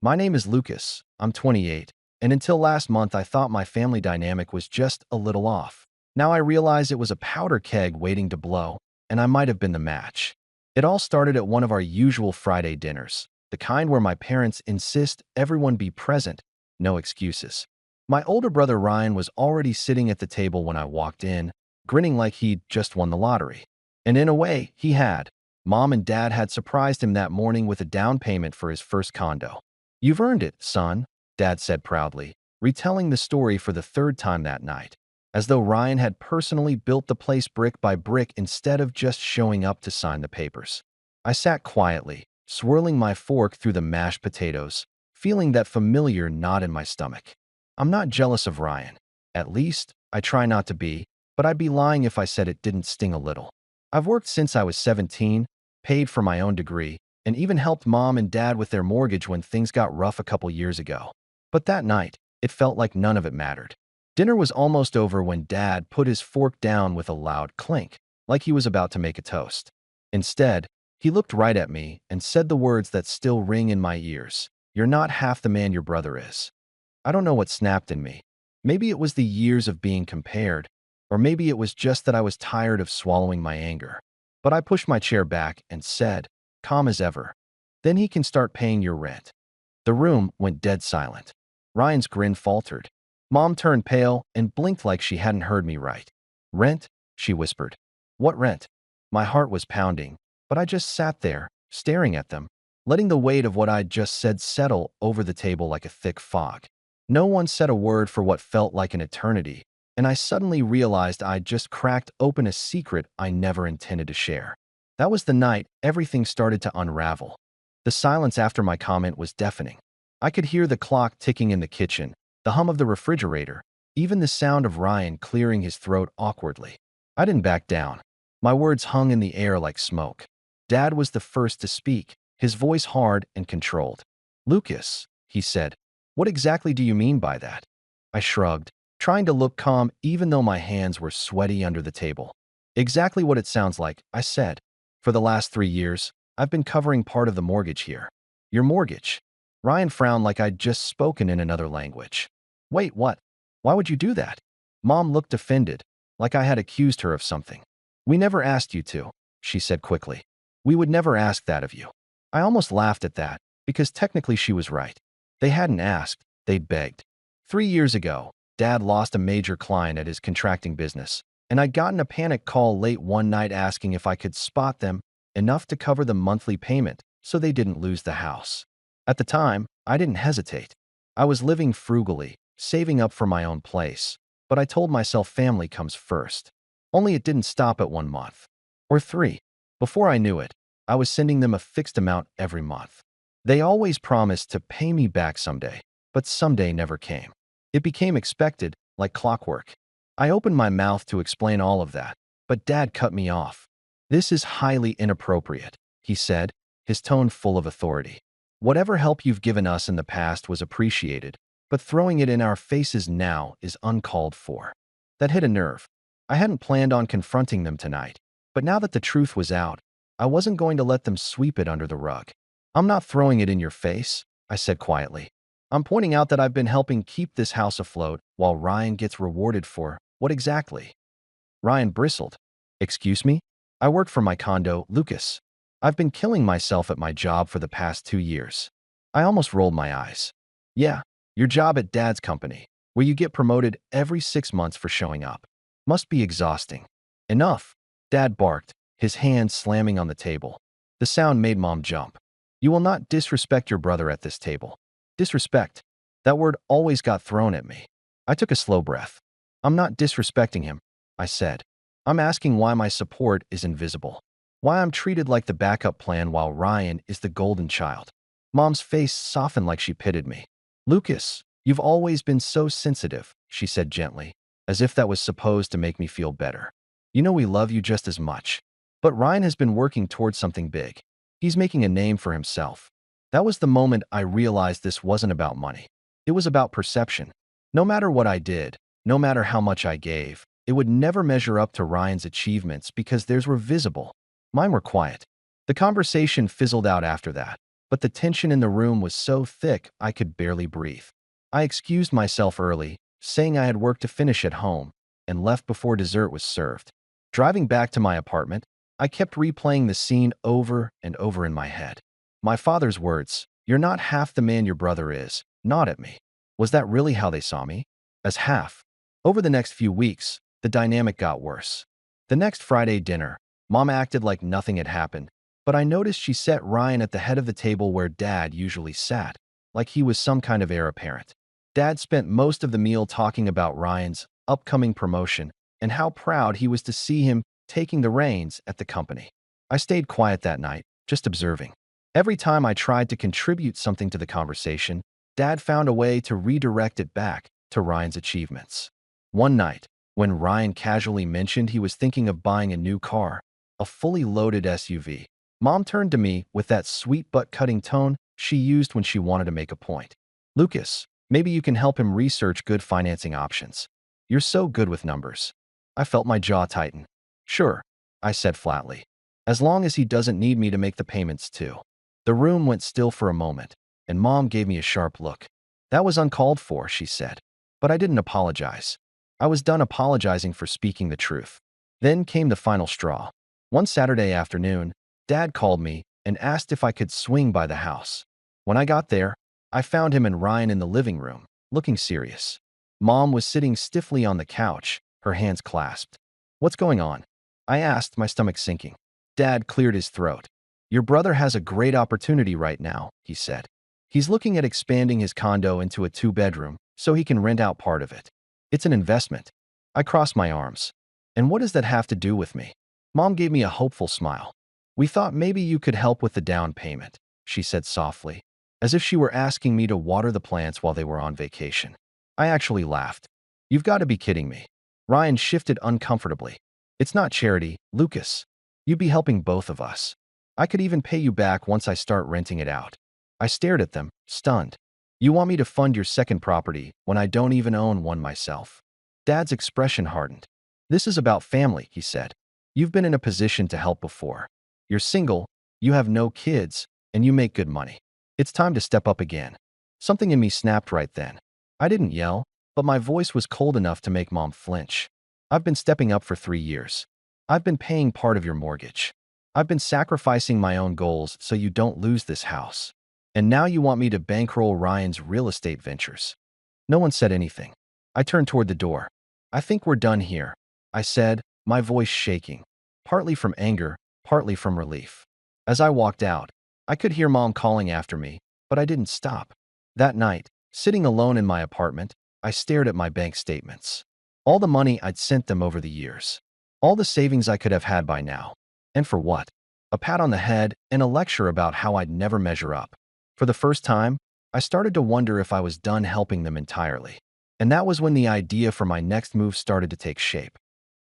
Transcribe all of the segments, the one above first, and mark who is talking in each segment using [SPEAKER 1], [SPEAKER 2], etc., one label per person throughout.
[SPEAKER 1] My name is Lucas. I'm 28, and until last month I thought my family dynamic was just a little off. Now I realize it was a powder keg waiting to blow, and I might have been the match. It all started at one of our usual Friday dinners, the kind where my parents insist everyone be present, no excuses. My older brother Ryan was already sitting at the table when I walked in, grinning like he'd just won the lottery. And in a way, he had. Mom and Dad had surprised him that morning with a down payment for his first condo. "You've earned it, son," Dad said proudly, retelling the story for the third time that night, as though Ryan had personally built the place brick by brick instead of just showing up to sign the papers. I sat quietly, swirling my fork through the mashed potatoes, feeling that familiar knot in my stomach. I'm not jealous of Ryan. At least, I try not to be, but I'd be lying if I said it didn't sting a little. I've worked since I was 17, paid for my own degree, and even helped Mom and Dad with their mortgage when things got rough a couple years ago. But that night, it felt like none of it mattered. Dinner was almost over when Dad put his fork down with a loud clink, like he was about to make a toast. Instead, he looked right at me and said the words that still ring in my ears. "You're not half the man your brother is." I don't know what snapped in me. Maybe it was the years of being compared, or maybe it was just that I was tired of swallowing my anger. But I pushed my chair back and said, calm as ever, "Then he can start paying your rent." The room went dead silent. Ryan's grin faltered. Mom turned pale and blinked like she hadn't heard me right. "Rent?" she whispered. "What rent?" My heart was pounding, but I just sat there, staring at them, letting the weight of what I'd just said settle over the table like a thick fog. No one said a word for what felt like an eternity, and I suddenly realized I'd just cracked open a secret I never intended to share. That was the night everything started to unravel. The silence after my comment was deafening. I could hear the clock ticking in the kitchen, the hum of the refrigerator, even the sound of Ryan clearing his throat awkwardly. I didn't back down. My words hung in the air like smoke. Dad was the first to speak, his voice hard and controlled. "Lucas," he said, "what exactly do you mean by that?" I shrugged, trying to look calm even though my hands were sweaty under the table. "Exactly what it sounds like," I said. "For the last 3 years, I've been covering part of the mortgage here." "Your mortgage?" Ryan frowned like I'd just spoken in another language. "Wait, what? Why would you do that?" Mom looked offended, like I had accused her of something. "We never asked you to," she said quickly. "We would never ask that of you." I almost laughed at that, because technically she was right. They hadn't asked, they'd begged. 3 years ago, Dad lost a major client at his contracting business, and I'd gotten a panic call late one night asking if I could spot them enough to cover the monthly payment so they didn't lose the house. At the time, I didn't hesitate. I was living frugally, saving up for my own place, but I told myself family comes first. Only it didn't stop at 1 month. Or 3. Before I knew it, I was sending them a fixed amount every month. They always promised to pay me back someday, but someday never came. It became expected, like clockwork. I opened my mouth to explain all of that, but Dad cut me off. "This is highly inappropriate," he said, his tone full of authority. "Whatever help you've given us in the past was appreciated, but throwing it in our faces now is uncalled for." That hit a nerve. I hadn't planned on confronting them tonight, but now that the truth was out, I wasn't going to let them sweep it under the rug. "I'm not throwing it in your face," I said quietly. "I'm pointing out that I've been helping keep this house afloat while Ryan gets rewarded for what exactly?" Ryan bristled. "Excuse me? I work for my condo, Lucas. I've been killing myself at my job for the past 2 years." I almost rolled my eyes. "Yeah, your job at Dad's company, where you get promoted every 6 months for showing up. Must be exhausting." "Enough," Dad barked, his hands slamming on the table. The sound made Mom jump. "You will not disrespect your brother at this table." Disrespect. That word always got thrown at me. I took a slow breath. "I'm not disrespecting him," I said. "I'm asking why my support is invisible. Why I'm treated like the backup plan while Ryan is the golden child." Mom's face softened like she pitied me. "Lucas, you've always been so sensitive," she said gently, as if that was supposed to make me feel better. "You know we love you just as much. But Ryan has been working towards something big. He's making a name for himself." That was the moment I realized this wasn't about money. It was about perception. No matter what I did, no matter how much I gave, it would never measure up to Ryan's achievements because theirs were visible. Mine were quiet. The conversation fizzled out after that, but the tension in the room was so thick I could barely breathe. I excused myself early, saying I had work to finish at home, and left before dessert was served. Driving back to my apartment, I kept replaying the scene over and over in my head. My father's words, "You're not half the man your brother is," gnawed at me. Was that really how they saw me? As half. Over the next few weeks, the dynamic got worse. The next Friday dinner, Mom acted like nothing had happened, but I noticed she set Ryan at the head of the table where Dad usually sat, like he was some kind of heir apparent. Dad spent most of the meal talking about Ryan's upcoming promotion and how proud he was to see him taking the reins at the company. I stayed quiet that night, just observing. Every time I tried to contribute something to the conversation, Dad found a way to redirect it back to Ryan's achievements. One night, when Ryan casually mentioned he was thinking of buying a new car, a fully loaded SUV, Mom turned to me with that sweet butt-cutting tone she used when she wanted to make a point. "Lucas, maybe you can help him research good financing options. You're so good with numbers." I felt my jaw tighten. "Sure," I said flatly, "as long as he doesn't need me to make the payments too." The room went still for a moment, and Mom gave me a sharp look. "That was uncalled for," she said. But I didn't apologize. I was done apologizing for speaking the truth. Then came the final straw. One Saturday afternoon, Dad called me and asked if I could swing by the house. When I got there, I found him and Ryan in the living room, looking serious. Mom was sitting stiffly on the couch, her hands clasped. "What's going on?" I asked, my stomach sinking. Dad cleared his throat. "Your brother has a great opportunity right now," he said. "He's looking at expanding his condo into a 2-bedroom so he can rent out part of it. It's an investment." I crossed my arms. "And what does that have to do with me?" Mom gave me a hopeful smile. "We thought maybe you could help with the down payment," she said softly, as if she were asking me to water the plants while they were on vacation. I actually laughed. "You've got to be kidding me." Ryan shifted uncomfortably. "It's not charity, Lucas. You'd be helping both of us. I could even pay you back once I start renting it out." I stared at them, stunned. "You want me to fund your second property when I don't even own one myself?" Dad's expression hardened. "This is about family," he said. "You've been in a position to help before. You're single, you have no kids, and you make good money. It's time to step up again." Something in me snapped right then. I didn't yell, but my voice was cold enough to make Mom flinch. "I've been stepping up for 3 years. I've been paying part of your mortgage. I've been sacrificing my own goals so you don't lose this house. And now you want me to bankroll Ryan's real estate ventures." No one said anything. I turned toward the door. "I think we're done here," I said, my voice shaking, partly from anger, partly from relief. As I walked out, I could hear Mom calling after me, but I didn't stop. That night, sitting alone in my apartment, I stared at my bank statements. All the money I'd sent them over the years. All the savings I could have had by now. And for what? A pat on the head and a lecture about how I'd never measure up. For the first time, I started to wonder if I was done helping them entirely. And that was when the idea for my next move started to take shape.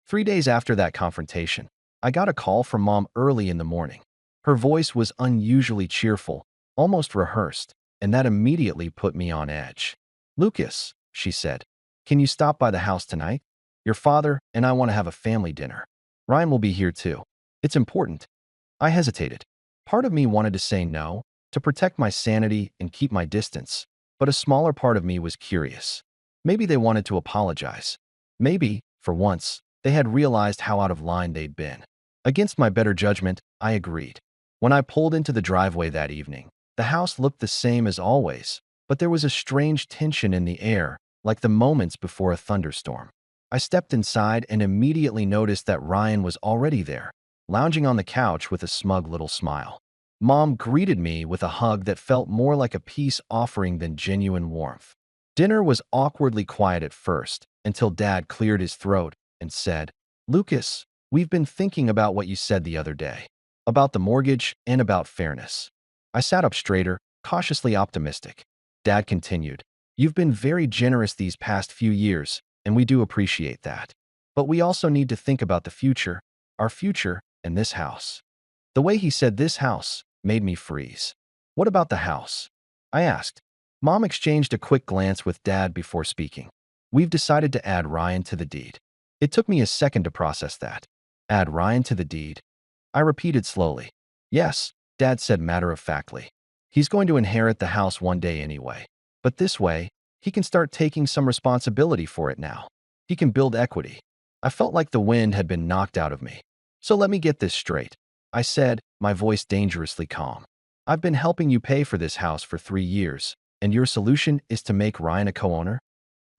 [SPEAKER 1] 3 days after that confrontation, I got a call from Mom early in the morning. Her voice was unusually cheerful, almost rehearsed, and that immediately put me on edge. "Lucas," she said, "can you stop by the house tonight? Your father and I want to have a family dinner. Ryan will be here too. It's important." I hesitated. Part of me wanted to say no, to protect my sanity and keep my distance, but a smaller part of me was curious. Maybe they wanted to apologize. Maybe, for once, they had realized how out of line they'd been. Against my better judgment, I agreed. When I pulled into the driveway that evening, the house looked the same as always, but there was a strange tension in the air, like the moments before a thunderstorm. I stepped inside and immediately noticed that Ryan was already there, lounging on the couch with a smug little smile. Mom greeted me with a hug that felt more like a peace offering than genuine warmth. Dinner was awkwardly quiet at first, until Dad cleared his throat and said, "Lucas, we've been thinking about what you said the other day, about the mortgage and about fairness." I sat up straighter, cautiously optimistic. Dad continued, "You've been very generous these past few years, and we do appreciate that. But we also need to think about the future, our future, and this house." The way he said "this house" made me freeze. "What about the house?" I asked. Mom exchanged a quick glance with Dad before speaking. "We've decided to add Ryan to the deed." It took me a second to process that. "Add Ryan to the deed?" I repeated slowly. "Yes," Dad said matter-of-factly. He's going to inherit the house one day anyway. But this way, he can start taking some responsibility for it now. He can build equity. I felt like the wind had been knocked out of me. So let me get this straight, I said, my voice dangerously calm. I've been helping you pay for this house for 3 years, and your solution is to make Ryan a co-owner?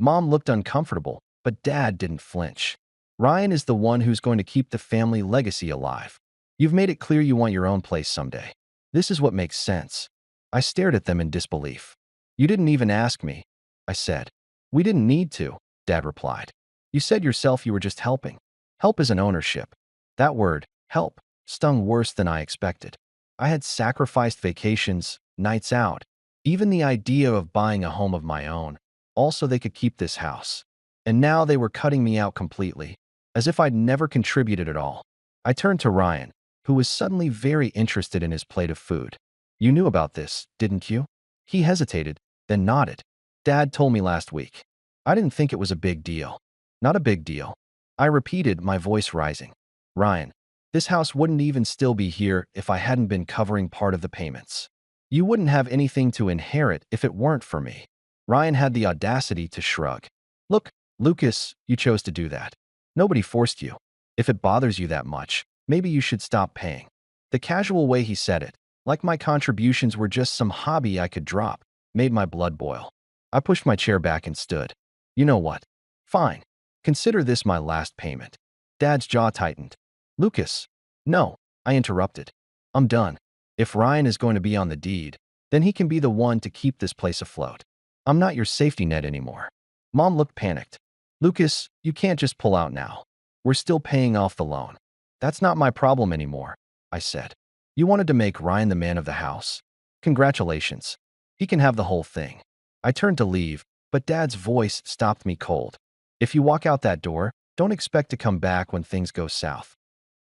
[SPEAKER 1] Mom looked uncomfortable, but Dad didn't flinch. Ryan is the one who's going to keep the family legacy alive. You've made it clear you want your own place someday. This is what makes sense. I stared at them in disbelief. You didn't even ask me, I said. We didn't need to, Dad replied. You said yourself you were just helping. Help is an ownership. That word, help, stung worse than I expected. I had sacrificed vacations, nights out, even the idea of buying a home of my own. Also, they could keep this house. And now they were cutting me out completely, as if I'd never contributed at all. I turned to Ryan, who was suddenly very interested in his plate of food. You knew about this, didn't you? He hesitated, then nodded. Dad told me last week. I didn't think it was a big deal. Not a big deal. I repeated, my voice rising. Ryan, this house wouldn't even still be here if I hadn't been covering part of the payments. You wouldn't have anything to inherit if it weren't for me. Ryan had the audacity to shrug. Look, Lucas, you chose to do that. Nobody forced you. If it bothers you that much, maybe you should stop paying. The casual way he said it, like my contributions were just some hobby I could drop, made my blood boil. I pushed my chair back and stood. You know what? Fine. Consider this my last payment. Dad's jaw tightened. Lucas. No, I interrupted. I'm done. If Ryan is going to be on the deed, then he can be the one to keep this place afloat. I'm not your safety net anymore. Mom looked panicked. Lucas, you can't just pull out now. We're still paying off the loan. That's not my problem anymore, I said. You wanted to make Ryan the man of the house? Congratulations. He can have the whole thing. I turned to leave, but Dad's voice stopped me cold. If you walk out that door, don't expect to come back when things go south.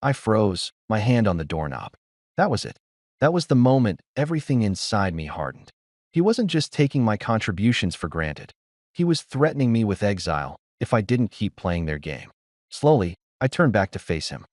[SPEAKER 1] I froze, my hand on the doorknob. That was it. That was the moment everything inside me hardened. He wasn't just taking my contributions for granted. He was threatening me with exile if I didn't keep playing their game. Slowly, I turned back to face him.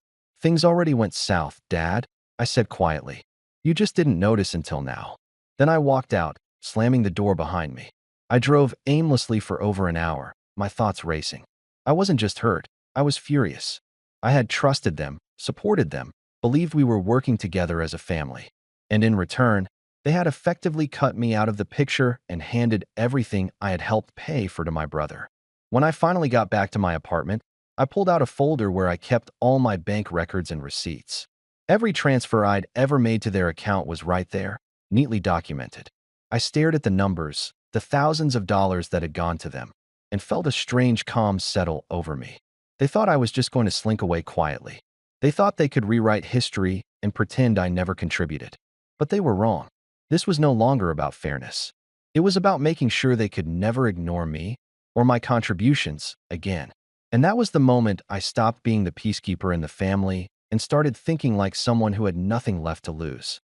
[SPEAKER 1] Things already went south, Dad, I said quietly. You just didn't notice until now. Then I walked out, slamming the door behind me. I drove aimlessly for over an hour, my thoughts racing. I wasn't just hurt, I was furious. I had trusted them, supported them, believed we were working together as a family. And in return, they had effectively cut me out of the picture and handed everything I had helped pay for to my brother. When I finally got back to my apartment, I pulled out a folder where I kept all my bank records and receipts. Every transfer I'd ever made to their account was right there, neatly documented. I stared at the numbers, the thousands of dollars that had gone to them, and felt a strange calm settle over me. They thought I was just going to slink away quietly. They thought they could rewrite history and pretend I never contributed. But they were wrong. This was no longer about fairness. It was about making sure they could never ignore me or my contributions again. And that was the moment I stopped being the peacekeeper in the family and started thinking like someone who had nothing left to lose.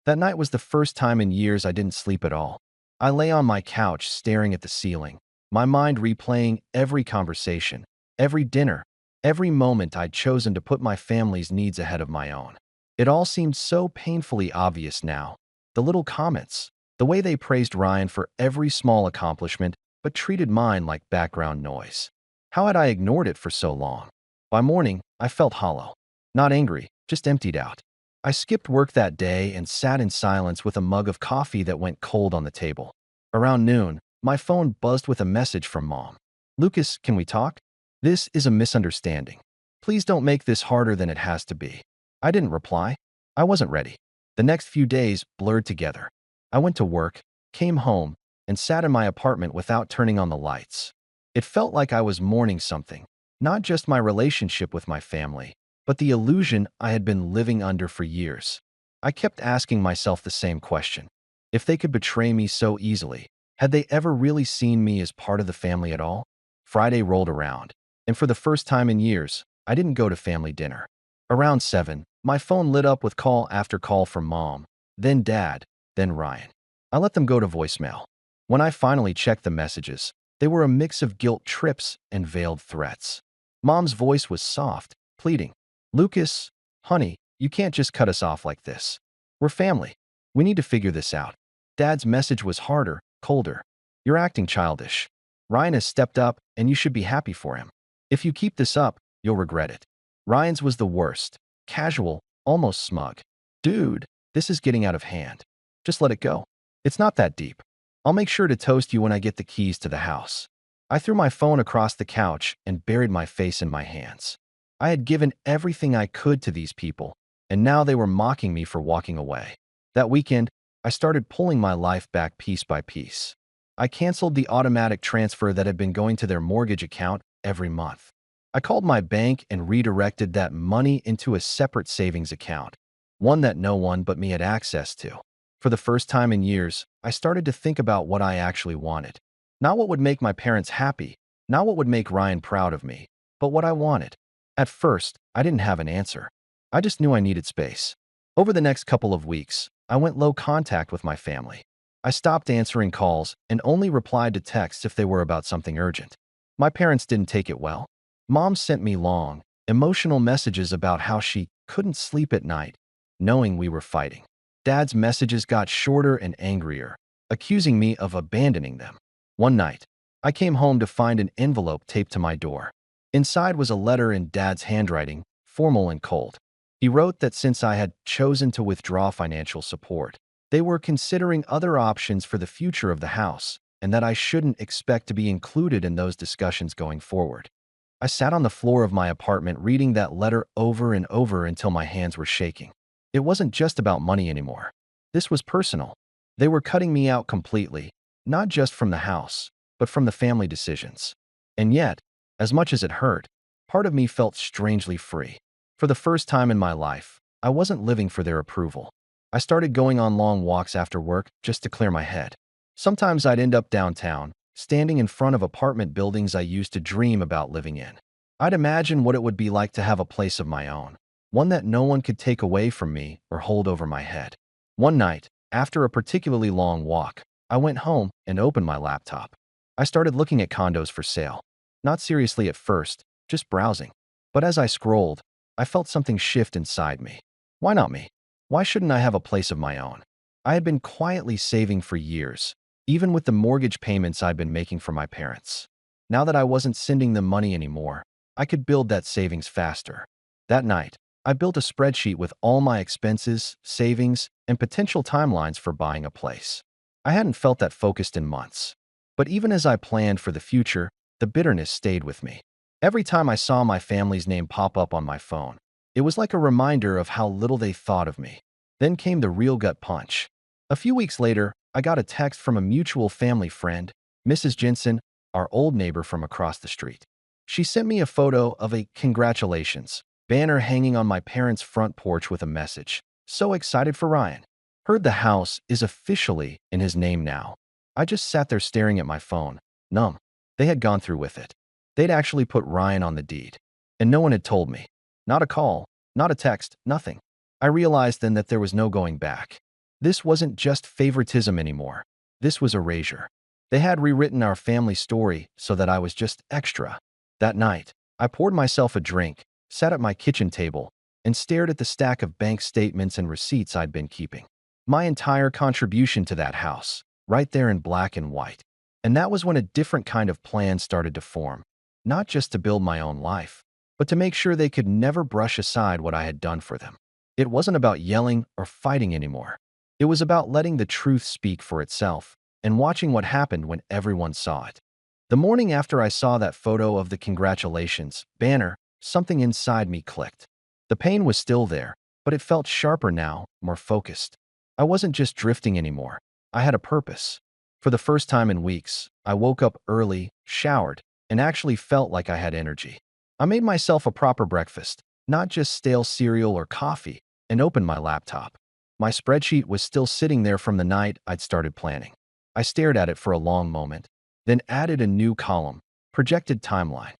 [SPEAKER 1] That night was the first time in years I didn't sleep at all. I lay on my couch staring at the ceiling, my mind replaying every conversation, every dinner, every moment I'd chosen to put my family's needs ahead of my own. It all seemed so painfully obvious now. The little comments, the way they praised Ryan for every small accomplishment but treated mine like background noise. How had I ignored it for so long? By morning, I felt hollow. Not angry, just emptied out. I skipped work that day and sat in silence with a mug of coffee that went cold on the table. Around noon, my phone buzzed with a message from Mom. Lucas, can we talk? This is a misunderstanding. Please don't make this harder than it has to be. I didn't reply. I wasn't ready. The next few days blurred together. I went to work, came home, and sat in my apartment without turning on the lights. It felt like I was mourning something, not just my relationship with my family, but the illusion I had been living under for years. I kept asking myself the same question. If they could betray me so easily, had they ever really seen me as part of the family at all? Friday rolled around, and for the first time in years, I didn't go to family dinner. Around 7, my phone lit up with call after call from Mom, then Dad, then Ryan. I let them go to voicemail. When I finally checked the messages, they were a mix of guilt trips and veiled threats. Mom's voice was soft, pleading. Lucas, honey, you can't just cut us off like this. We're family. We need to figure this out. Dad's message was harder, colder. You're acting childish. Ryan has stepped up, and you should be happy for him. If you keep this up, you'll regret it. Ryan's was the worst. Casual, almost smug. Dude, this is getting out of hand. Just let it go. It's not that deep. I'll make sure to toast you when I get the keys to the house. I threw my phone across the couch and buried my face in my hands. I had given everything I could to these people, and now they were mocking me for walking away. That weekend, I started pulling my life back piece by piece. I canceled the automatic transfer that had been going to their mortgage account every month. I called my bank and redirected that money into a separate savings account, one that no one but me had access to. For the first time in years, I started to think about what I actually wanted. Not what would make my parents happy, not what would make Ryan proud of me, but what I wanted. At first, I didn't have an answer. I just knew I needed space. Over the next couple of weeks, I went low contact with my family. I stopped answering calls and only replied to texts if they were about something urgent. My parents didn't take it well. Mom sent me long, emotional messages about how she couldn't sleep at night, knowing we were fighting. Dad's messages got shorter and angrier, accusing me of abandoning them. One night, I came home to find an envelope taped to my door. Inside was a letter in Dad's handwriting, formal and cold. He wrote that since I had chosen to withdraw financial support, they were considering other options for the future of the house, and that I shouldn't expect to be included in those discussions going forward. I sat on the floor of my apartment reading that letter over and over until my hands were shaking. It wasn't just about money anymore. This was personal. They were cutting me out completely, not just from the house, but from the family decisions. And yet, as much as it hurt, part of me felt strangely free. For the first time in my life, I wasn't living for their approval. I started going on long walks after work just to clear my head. Sometimes I'd end up downtown, standing in front of apartment buildings I used to dream about living in. I'd imagine what it would be like to have a place of my own, one that no one could take away from me or hold over my head. One night, after a particularly long walk, I went home and opened my laptop. I started looking at condos for sale. Not seriously at first, just browsing. But as I scrolled, I felt something shift inside me. Why not me? Why shouldn't I have a place of my own? I had been quietly saving for years, even with the mortgage payments I'd been making for my parents. Now that I wasn't sending them money anymore, I could build that savings faster. That night, I built a spreadsheet with all my expenses, savings, and potential timelines for buying a place. I hadn't felt that focused in months. But even as I planned for the future, the bitterness stayed with me. Every time I saw my family's name pop up on my phone, it was like a reminder of how little they thought of me. Then came the real gut punch. A few weeks later, I got a text from a mutual family friend, Mrs. Jensen, our old neighbor from across the street. She sent me a photo of a "Congratulations" banner hanging on my parents' front porch with a message. So excited for Ryan. Heard the house is officially in his name now. I just sat there staring at my phone, numb. They had gone through with it. They'd actually put Ryan on the deed. And no one had told me. Not a call, not a text, nothing. I realized then that there was no going back. This wasn't just favoritism anymore. This was erasure. They had rewritten our family story so that I was just extra. That night, I poured myself a drink, sat at my kitchen table, and stared at the stack of bank statements and receipts I'd been keeping. My entire contribution to that house, right there in black and white. And that was when a different kind of plan started to form. Not just to build my own life, but to make sure they could never brush aside what I had done for them. It wasn't about yelling or fighting anymore. It was about letting the truth speak for itself and watching what happened when everyone saw it. The morning after I saw that photo of the "Congratulations" banner, something inside me clicked. The pain was still there, but it felt sharper now, more focused. I wasn't just drifting anymore. I had a purpose. For the first time in weeks, I woke up early, showered, and actually felt like I had energy. I made myself a proper breakfast, not just stale cereal or coffee, and opened my laptop. My spreadsheet was still sitting there from the night I'd started planning. I stared at it for a long moment, then added a new column, projected timeline.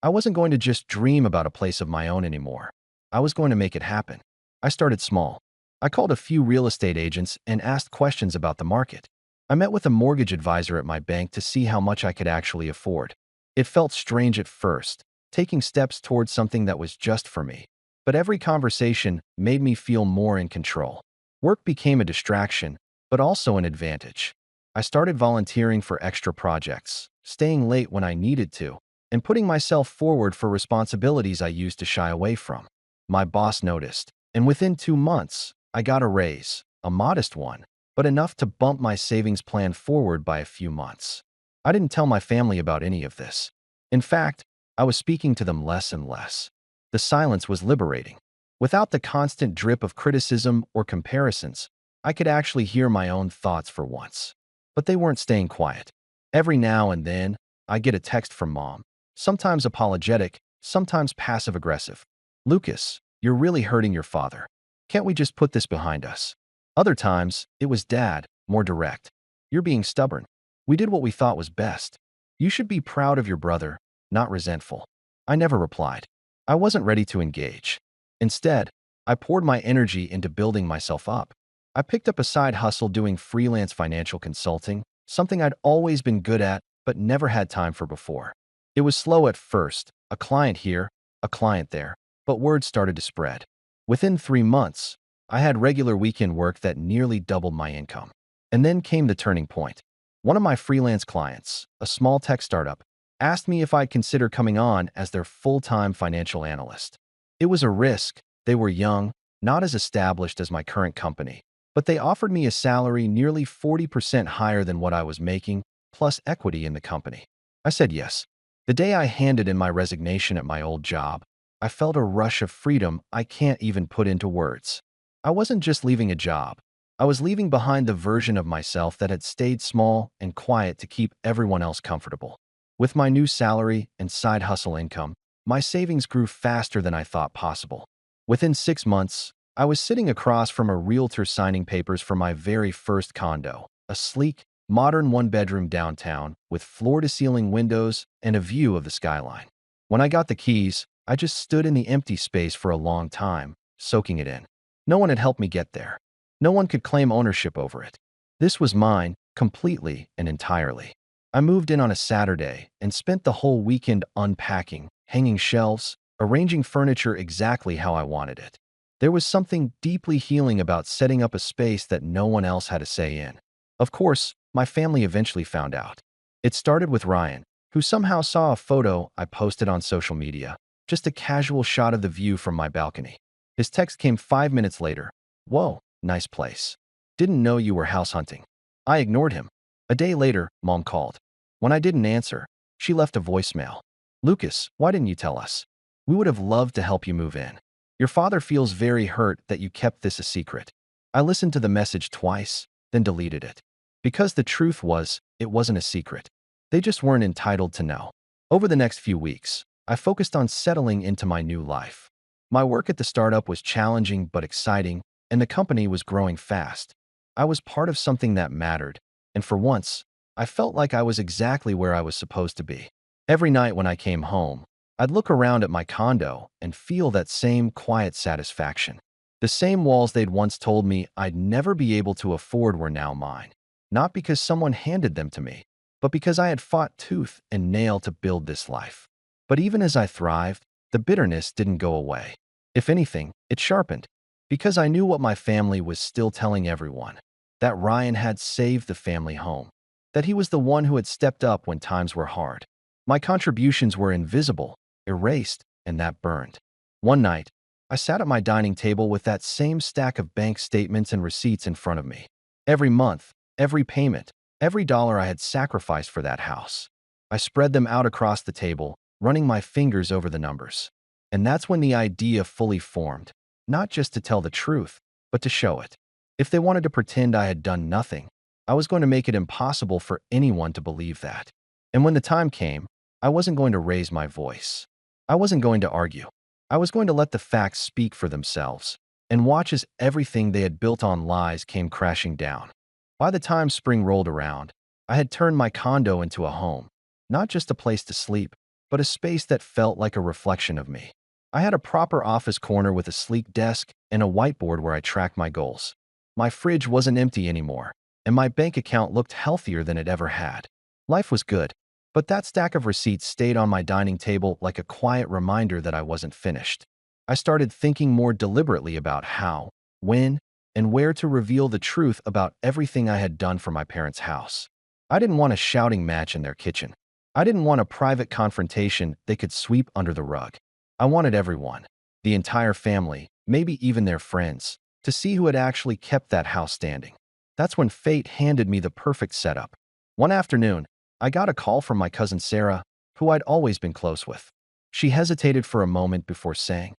[SPEAKER 1] I wasn't going to just dream about a place of my own anymore. I was going to make it happen. I started small. I called a few real estate agents and asked questions about the market. I met with a mortgage advisor at my bank to see how much I could actually afford. It felt strange at first, taking steps towards something that was just for me. But every conversation made me feel more in control. Work became a distraction, but also an advantage. I started volunteering for extra projects, staying late when I needed to, and putting myself forward for responsibilities I used to shy away from. My boss noticed, and within 2 months, I got a raise, a modest one, but enough to bump my savings plan forward by a few months. I didn't tell my family about any of this. In fact, I was speaking to them less and less. The silence was liberating. Without the constant drip of criticism or comparisons, I could actually hear my own thoughts for once. But they weren't staying quiet. Every now and then, I get a text from mom, sometimes apologetic, sometimes passive-aggressive. "Lucas, you're really hurting your father. Can't we just put this behind us?" Other times, it was dad, more direct. "You're being stubborn. We did what we thought was best. You should be proud of your brother, not resentful." I never replied. I wasn't ready to engage. Instead, I poured my energy into building myself up. I picked up a side hustle doing freelance financial consulting, something I'd always been good at but never had time for before. It was slow at first, a client here, a client there, but word started to spread. Within 3 months, I had regular weekend work that nearly doubled my income. And then came the turning point. One of my freelance clients, a small tech startup, asked me if I'd consider coming on as their full-time financial analyst. It was a risk. They were young, not as established as my current company, but they offered me a salary nearly 40% higher than what I was making, plus equity in the company. I said yes. The day I handed in my resignation at my old job, I felt a rush of freedom I can't even put into words. I wasn't just leaving a job. I was leaving behind the version of myself that had stayed small and quiet to keep everyone else comfortable. With my new salary and side hustle income, my savings grew faster than I thought possible. Within 6 months, I was sitting across from a realtor signing papers for my very first condo, a sleek, modern one-bedroom downtown with floor-to-ceiling windows and a view of the skyline. When I got the keys, I just stood in the empty space for a long time, soaking it in. No one had helped me get there. No one could claim ownership over it. This was mine, completely and entirely. I moved in on a Saturday and spent the whole weekend unpacking, hanging shelves, arranging furniture exactly how I wanted it. There was something deeply healing about setting up a space that no one else had a say in. Of course, my family eventually found out. It started with Ryan, who somehow saw a photo I posted on social media, just a casual shot of the view from my balcony. His text came 5 minutes later. "Whoa, nice place. Didn't know you were house hunting." I ignored him. A day later, Mom called. When I didn't answer, she left a voicemail. "Lucas, why didn't you tell us? We would have loved to help you move in. Your father feels very hurt that you kept this a secret." I listened to the message twice, then deleted it. Because the truth was, it wasn't a secret. They just weren't entitled to know. Over the next few weeks, I focused on settling into my new life. My work at the startup was challenging but exciting, and the company was growing fast. I was part of something that mattered, and for once, I felt like I was exactly where I was supposed to be. Every night when I came home, I'd look around at my condo and feel that same quiet satisfaction. The same walls they'd once told me I'd never be able to afford were now mine. Not because someone handed them to me, but because I had fought tooth and nail to build this life. But even as I thrived, the bitterness didn't go away. If anything, it sharpened. Because I knew what my family was still telling everyone, that Ryan had saved the family home, that he was the one who had stepped up when times were hard. My contributions were invisible, erased, and that burned. One night, I sat at my dining table with that same stack of bank statements and receipts in front of me. Every month, every payment, every dollar I had sacrificed for that house. I spread them out across the table, running my fingers over the numbers. And that's when the idea fully formed. Not just to tell the truth, but to show it. If they wanted to pretend I had done nothing, I was going to make it impossible for anyone to believe that. And when the time came, I wasn't going to raise my voice. I wasn't going to argue. I was going to let the facts speak for themselves and watch as everything they had built on lies came crashing down. By the time spring rolled around, I had turned my condo into a home, not just a place to sleep, but a space that felt like a reflection of me. I had a proper office corner with a sleek desk and a whiteboard where I tracked my goals. My fridge wasn't empty anymore, and my bank account looked healthier than it ever had. Life was good, but that stack of receipts stayed on my dining table like a quiet reminder that I wasn't finished. I started thinking more deliberately about how, when, and where to reveal the truth about everything I had done for my parents' house. I didn't want a shouting match in their kitchen. I didn't want a private confrontation they could sweep under the rug. I wanted everyone, the entire family, maybe even their friends, to see who had actually kept that house standing. That's when fate handed me the perfect setup. One afternoon, I got a call from my cousin Sarah, who I'd always been close with. She hesitated for a moment before saying,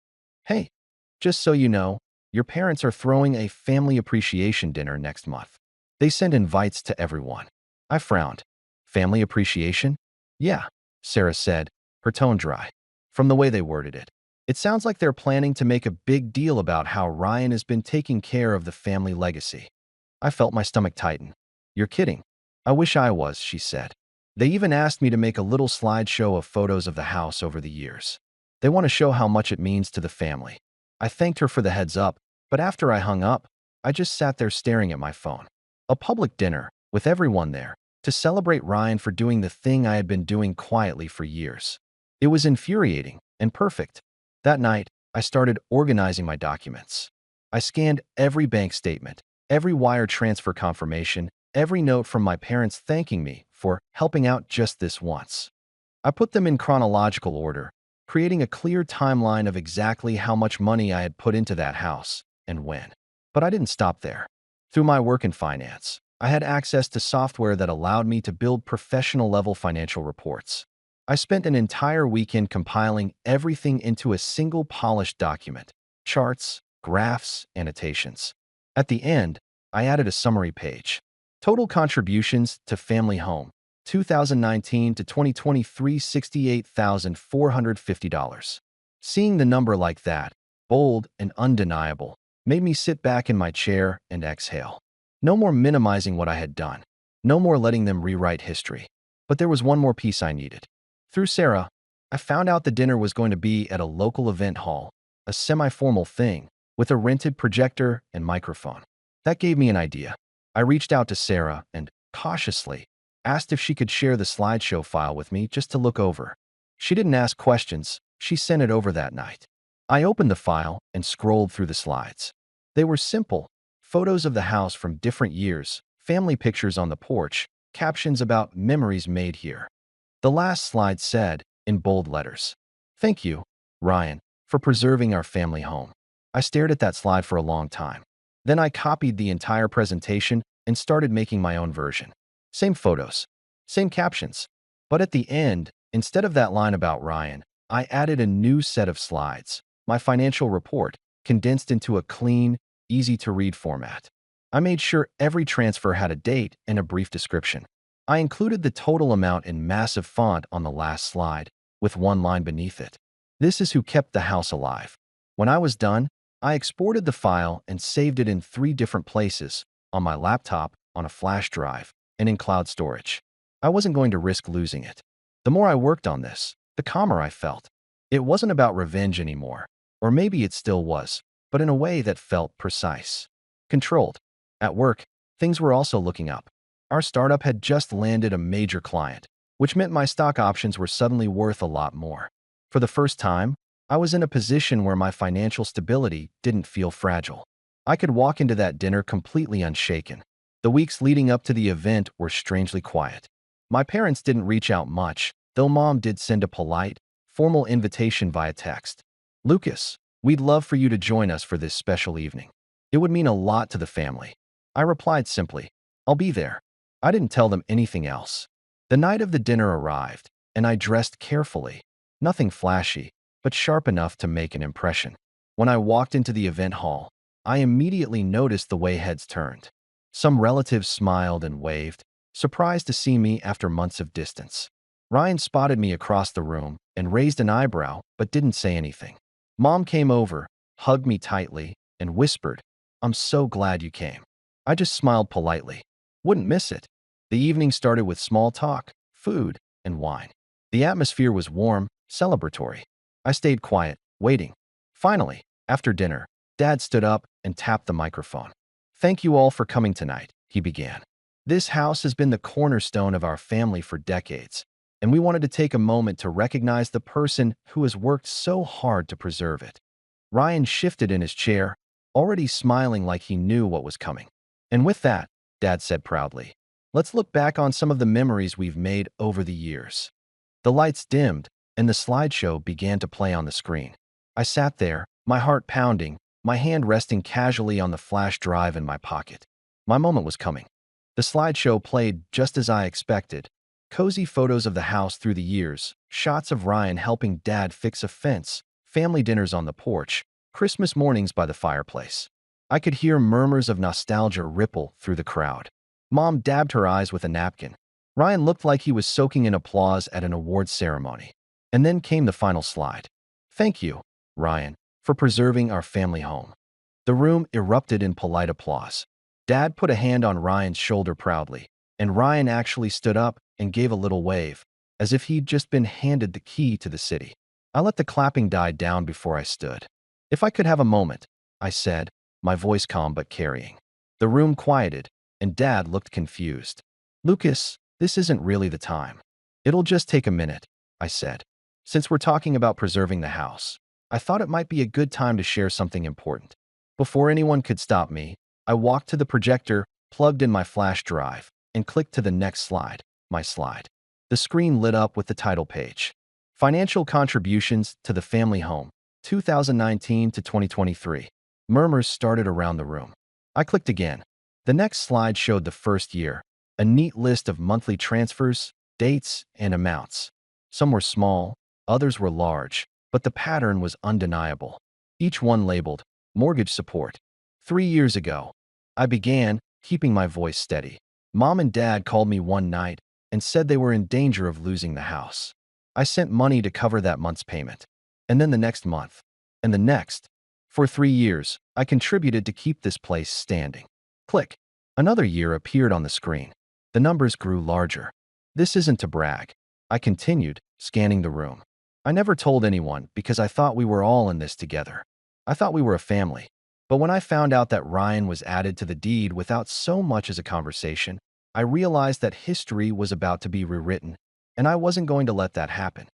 [SPEAKER 1] "Hey, just so you know, your parents are throwing a family appreciation dinner next month. They send invites to everyone." I frowned. Family appreciation? Yeah, Sarah said, her tone dry. From the way they worded it, it sounds like they're planning to make a big deal about how Ryan has been taking care of the family legacy. I felt my stomach tighten. "You're kidding." "I wish I was," she said. "They even asked me to make a little slideshow of photos of the house over the years. They want to show how much it means to the family." I thanked her for the heads up, but after I hung up, I just sat there staring at my phone. A public dinner, with everyone there, to celebrate Ryan for doing the thing I had been doing quietly for years. It was infuriating and perfect. That night, I started organizing my documents. I scanned every bank statement, every wire transfer confirmation, every note from my parents thanking me for helping out just this once. I put them in chronological order, creating a clear timeline of exactly how much money I had put into that house and when. But I didn't stop there. Through my work in finance, I had access to software that allowed me to build professional-level financial reports. I spent an entire weekend compiling everything into a single polished document: charts, graphs, annotations. At the end, I added a summary page. Total contributions to family home, 2019 to 2023, $68,450. Seeing the number like that, bold and undeniable, made me sit back in my chair and exhale. No more minimizing what I had done. No more letting them rewrite history. But there was one more piece I needed. Through Sarah, I found out the dinner was going to be at a local event hall, a semi-formal thing, with a rented projector and microphone. That gave me an idea. I reached out to Sarah and, cautiously, asked if she could share the slideshow file with me just to look over. She didn't ask questions. She sent it over that night. I opened the file and scrolled through the slides. They were simple: photos of the house from different years, family pictures on the porch, captions about memories made here. The last slide said, in bold letters, "Thank you, Ryan, for preserving our family home." I stared at that slide for a long time. Then I copied the entire presentation and started making my own version. Same photos, same captions. But at the end, instead of that line about Ryan, I added a new set of slides, my financial report, condensed into a clean, easy-to-read format. I made sure every transfer had a date and a brief description. I included the total amount in massive font on the last slide, with one line beneath it. "This is who kept the house alive." When I was done, I exported the file and saved it in 3 different places: on my laptop, on a flash drive, and in cloud storage. I wasn't going to risk losing it. The more I worked on this, the calmer I felt. It wasn't about revenge anymore, or maybe it still was, but in a way that felt precise, controlled. At work, things were also looking up. Our startup had just landed a major client, which meant my stock options were suddenly worth a lot more. For the first time, I was in a position where my financial stability didn't feel fragile. I could walk into that dinner completely unshaken. The weeks leading up to the event were strangely quiet. My parents didn't reach out much, though Mom did send a polite, formal invitation via text. "Lucas, we'd love for you to join us for this special evening. It would mean a lot to the family." I replied simply, "I'll be there." I didn't tell them anything else. The night of the dinner arrived, and I dressed carefully. Nothing flashy, but sharp enough to make an impression. When I walked into the event hall, I immediately noticed the way heads turned. Some relatives smiled and waved, surprised to see me after months of distance. Ryan spotted me across the room and raised an eyebrow, but didn't say anything. Mom came over, hugged me tightly, and whispered, "I'm so glad you came." I just smiled politely. Wouldn't miss it. The evening started with small talk, food, and wine. The atmosphere was warm, celebratory. I stayed quiet, waiting. Finally, after dinner, Dad stood up and tapped the microphone. "Thank you all for coming tonight," he began. "This house has been the cornerstone of our family for decades, and we wanted to take a moment to recognize the person who has worked so hard to preserve it." Ryan shifted in his chair, already smiling like he knew what was coming. And with that, Dad said proudly, let's look back on some of the memories we've made over the years. The lights dimmed, and the slideshow began to play on the screen. I sat there, my heart pounding, my hand resting casually on the flash drive in my pocket. My moment was coming. The slideshow played just as I expected. Cozy photos of the house through the years, shots of Ryan helping Dad fix a fence, family dinners on the porch, Christmas mornings by the fireplace. I could hear murmurs of nostalgia ripple through the crowd. Mom dabbed her eyes with a napkin. Ryan looked like he was soaking in applause at an awards ceremony. And then came the final slide. Thank you, Ryan, for preserving our family home. The room erupted in polite applause. Dad put a hand on Ryan's shoulder proudly, and Ryan actually stood up and gave a little wave, as if he'd just been handed the key to the city. I let the clapping die down before I stood. If I could have a moment, I said, my voice calm but carrying. The room quieted, and Dad looked confused. Lucas, this isn't really the time. It'll just take a minute, I said. Since we're talking about preserving the house, I thought it might be a good time to share something important. Before anyone could stop me, I walked to the projector, plugged in my flash drive, and clicked to the next slide, my slide. The screen lit up with the title page. Financial Contributions to the Family Home, 2019 to 2023. Murmurs started around the room. I clicked again. The next slide showed the first year, a neat list of monthly transfers, dates, and amounts. Some were small, others were large, but the pattern was undeniable. Each one labeled, mortgage support. 3 years ago, I began, keeping my voice steady. Mom and Dad called me one night and said they were in danger of losing the house. I sent money to cover that month's payment. And then the next month. And the next. For 3 years, I contributed to keep this place standing. Click. Another year appeared on the screen. The numbers grew larger. This isn't to brag. I continued, scanning the room. I never told anyone because I thought we were all in this together. I thought we were a family. But when I found out that Ryan was added to the deed without so much as a conversation, I realized that history was about to be rewritten, and I wasn't going to let that happen.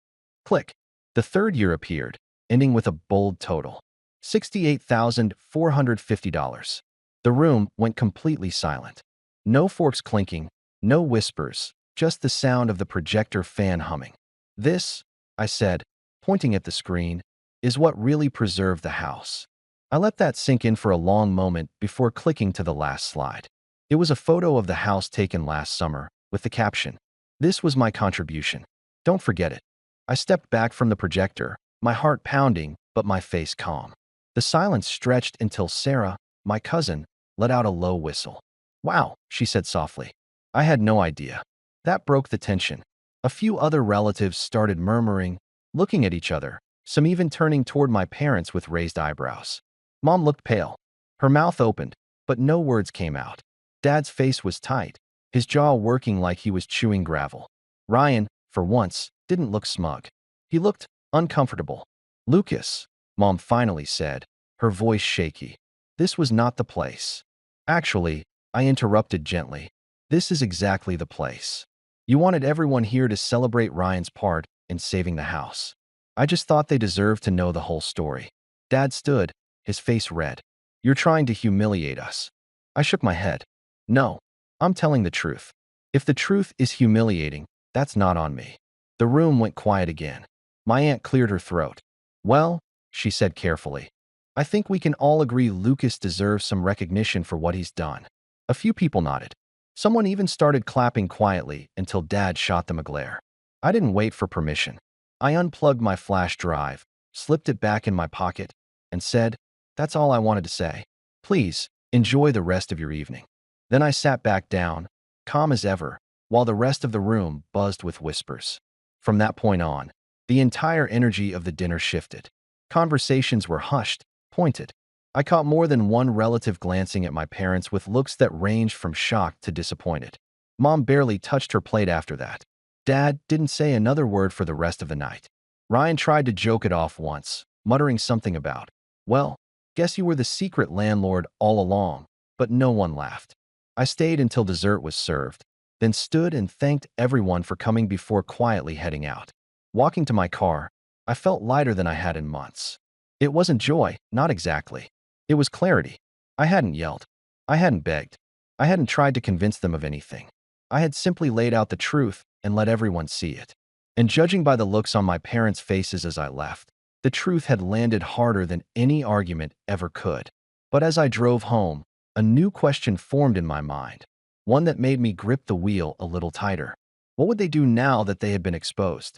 [SPEAKER 1] Click. The third year appeared, ending with a bold total. $68,450. The room went completely silent. No forks clinking, no whispers, just the sound of the projector fan humming. This, I said, pointing at the screen, is what really preserved the house. I let that sink in for a long moment before clicking to the last slide. It was a photo of the house taken last summer, with the caption, "This was my contribution. Don't forget it." I stepped back from the projector, my heart pounding, but my face calm. The silence stretched until Sarah, my cousin, let out a low whistle. "Wow," she said softly. I had no idea. That broke the tension. A few other relatives started murmuring, looking at each other, some even turning toward my parents with raised eyebrows. Mom looked pale. Her mouth opened, but no words came out. Dad's face was tight, his jaw working like he was chewing gravel. Ryan, for once, didn't look smug. He looked uncomfortable. "Lucas," Mom finally said, her voice shaky. "This was not the place." "Actually," I interrupted gently, "this is exactly the place. You wanted everyone here to celebrate Ryan's part in saving the house. I just thought they deserved to know the whole story." Dad stood, his face red. "You're trying to humiliate us." I shook my head. "No, I'm telling the truth. If the truth is humiliating, that's not on me." The room went quiet again. My aunt cleared her throat. "Well," she said carefully, "I think we can all agree Lucas deserves some recognition for what he's done." A few people nodded. Someone even started clapping quietly until Dad shot them a glare. I didn't wait for permission. I unplugged my flash drive, slipped it back in my pocket, and said, "That's all I wanted to say. Please, enjoy the rest of your evening." Then I sat back down, calm as ever, while the rest of the room buzzed with whispers. From that point on, the entire energy of the dinner shifted. Conversations were hushed, pointed. I caught more than one relative glancing at my parents with looks that ranged from shocked to disappointed. Mom barely touched her plate after that. Dad didn't say another word for the rest of the night. Ryan tried to joke it off once, muttering something about, "Well, guess you were the secret landlord all along," but no one laughed. I stayed until dessert was served, then stood and thanked everyone for coming before quietly heading out. Walking to my car, I felt lighter than I had in months. It wasn't joy, not exactly. It was clarity. I hadn't yelled. I hadn't begged. I hadn't tried to convince them of anything. I had simply laid out the truth and let everyone see it. And judging by the looks on my parents' faces as I left, the truth had landed harder than any argument ever could. But as I drove home, a new question formed in my mind, one that made me grip the wheel a little tighter. What would they do now that they had been exposed?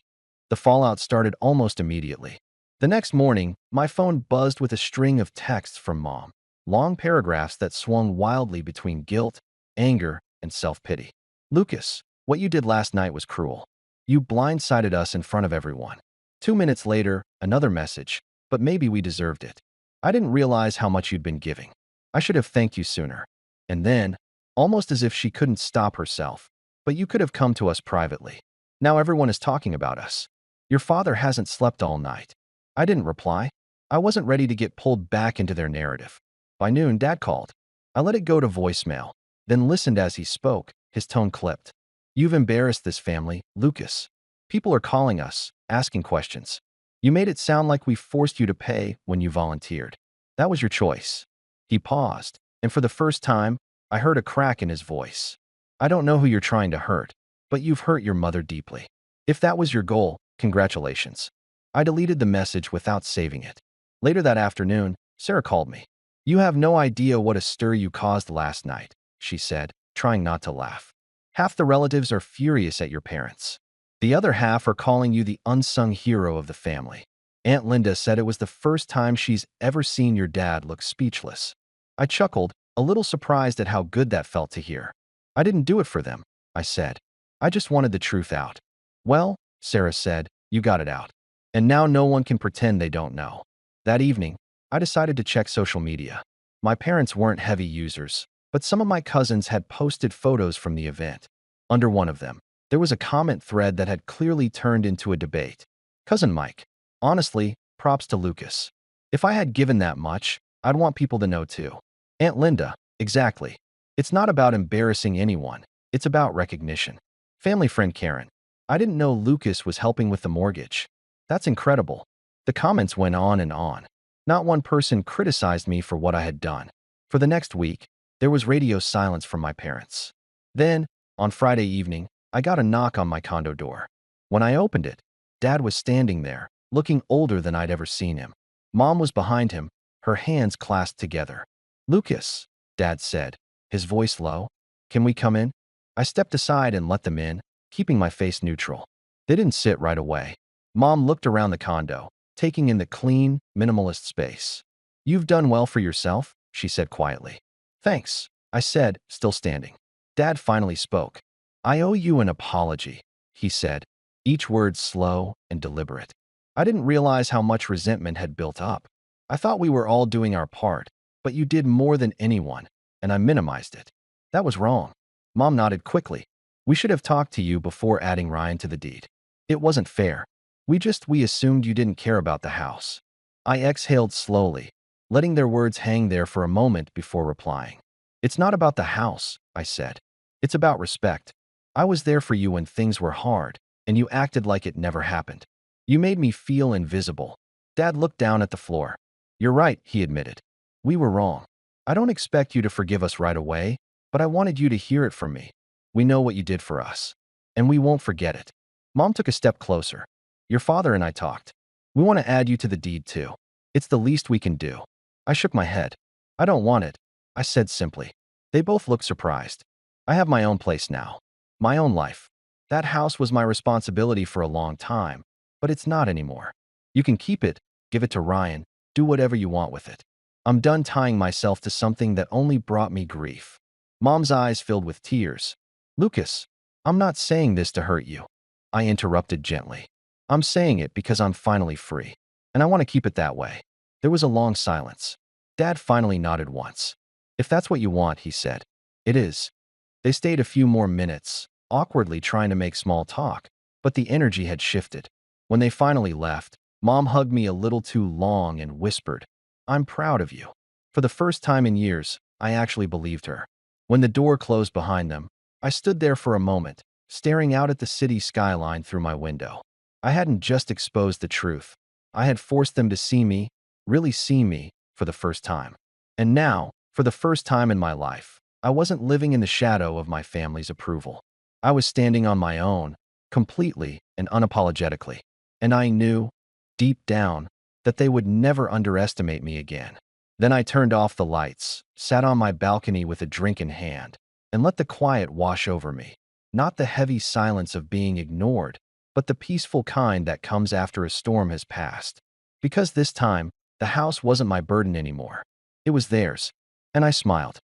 [SPEAKER 1] The fallout started almost immediately. The next morning, my phone buzzed with a string of texts from Mom, long paragraphs that swung wildly between guilt, anger, and self-pity. Lucas, what you did last night was cruel. You blindsided us in front of everyone. 2 minutes later, another message, but maybe we deserved it. I didn't realize how much you'd been giving. I should have thanked you sooner. And then, almost as if she couldn't stop herself, but you could have come to us privately. Now everyone is talking about us. Your father hasn't slept all night. I didn't reply. I wasn't ready to get pulled back into their narrative. By noon, Dad called. I let it go to voicemail, then listened as he spoke, his tone clipped. You've embarrassed this family, Lucas. People are calling us, asking questions. You made it sound like we forced you to pay when you volunteered. That was your choice. He paused, and for the first time, I heard a crack in his voice. I don't know who you're trying to hurt, but you've hurt your mother deeply. If that was your goal, congratulations. I deleted the message without saving it. Later that afternoon, Sarah called me. You have no idea what a stir you caused last night, she said, trying not to laugh. Half the relatives are furious at your parents. The other half are calling you the unsung hero of the family. Aunt Linda said it was the first time she's ever seen your dad look speechless. I chuckled, a little surprised at how good that felt to hear. I didn't do it for them, I said. I just wanted the truth out. Well, Sarah said, you got it out. And now no one can pretend they don't know. That evening, I decided to check social media. My parents weren't heavy users, but some of my cousins had posted photos from the event. Under one of them, there was a comment thread that had clearly turned into a debate. Cousin Mike. Honestly, props to Lucas. If I had given that much, I'd want people to know too. Aunt Linda. Exactly. It's not about embarrassing anyone. It's about recognition. Family friend Karen. I didn't know Lucas was helping with the mortgage. That's incredible. The comments went on and on. Not one person criticized me for what I had done. For the next week, there was radio silence from my parents. Then, on Friday evening, I got a knock on my condo door. When I opened it, Dad was standing there, looking older than I'd ever seen him. Mom was behind him, her hands clasped together. Lucas, Dad said, his voice low. Can we come in? I stepped aside and let them in, keeping my face neutral. They didn't sit right away. Mom looked around the condo, taking in the clean, minimalist space. You've done well for yourself, she said quietly. Thanks, I said, still standing. Dad finally spoke. I owe you an apology, he said, each word slow and deliberate. I didn't realize how much resentment had built up. I thought we were all doing our part, but you did more than anyone, and I minimized it. That was wrong. Mom nodded quickly. We should have talked to you before adding Ryan to the deed. It wasn't fair. We assumed you didn't care about the house. I exhaled slowly, letting their words hang there for a moment before replying. It's not about the house, I said. It's about respect. I was there for you when things were hard, and you acted like it never happened. You made me feel invisible. Dad looked down at the floor. You're right, he admitted. We were wrong. I don't expect you to forgive us right away, but I wanted you to hear it from me. We know what you did for us, and we won't forget it. Mom took a step closer. Your father and I talked. We want to add you to the deed too. It's the least we can do. I shook my head. I don't want it, I said simply. They both looked surprised. I have my own place now. My own life. That house was my responsibility for a long time, but it's not anymore. You can keep it, give it to Ryan, do whatever you want with it. I'm done tying myself to something that only brought me grief. Mom's eyes filled with tears. Lucas, I'm not saying this to hurt you. I interrupted gently. I'm saying it because I'm finally free, and I want to keep it that way. There was a long silence. Dad finally nodded once. If that's what you want, he said. It is. They stayed a few more minutes, awkwardly trying to make small talk, but the energy had shifted. When they finally left, Mom hugged me a little too long and whispered, I'm proud of you. For the first time in years, I actually believed her. When the door closed behind them, I stood there for a moment, staring out at the city skyline through my window. I hadn't just exposed the truth. I had forced them to see me, really see me, for the first time. And now, for the first time in my life, I wasn't living in the shadow of my family's approval. I was standing on my own, completely and unapologetically. And I knew, deep down, that they would never underestimate me again. Then I turned off the lights, sat on my balcony with a drink in hand, and let the quiet wash over me. Not the heavy silence of being ignored, but the peaceful kind that comes after a storm has passed. Because this time, the house wasn't my burden anymore. It was theirs, and I smiled.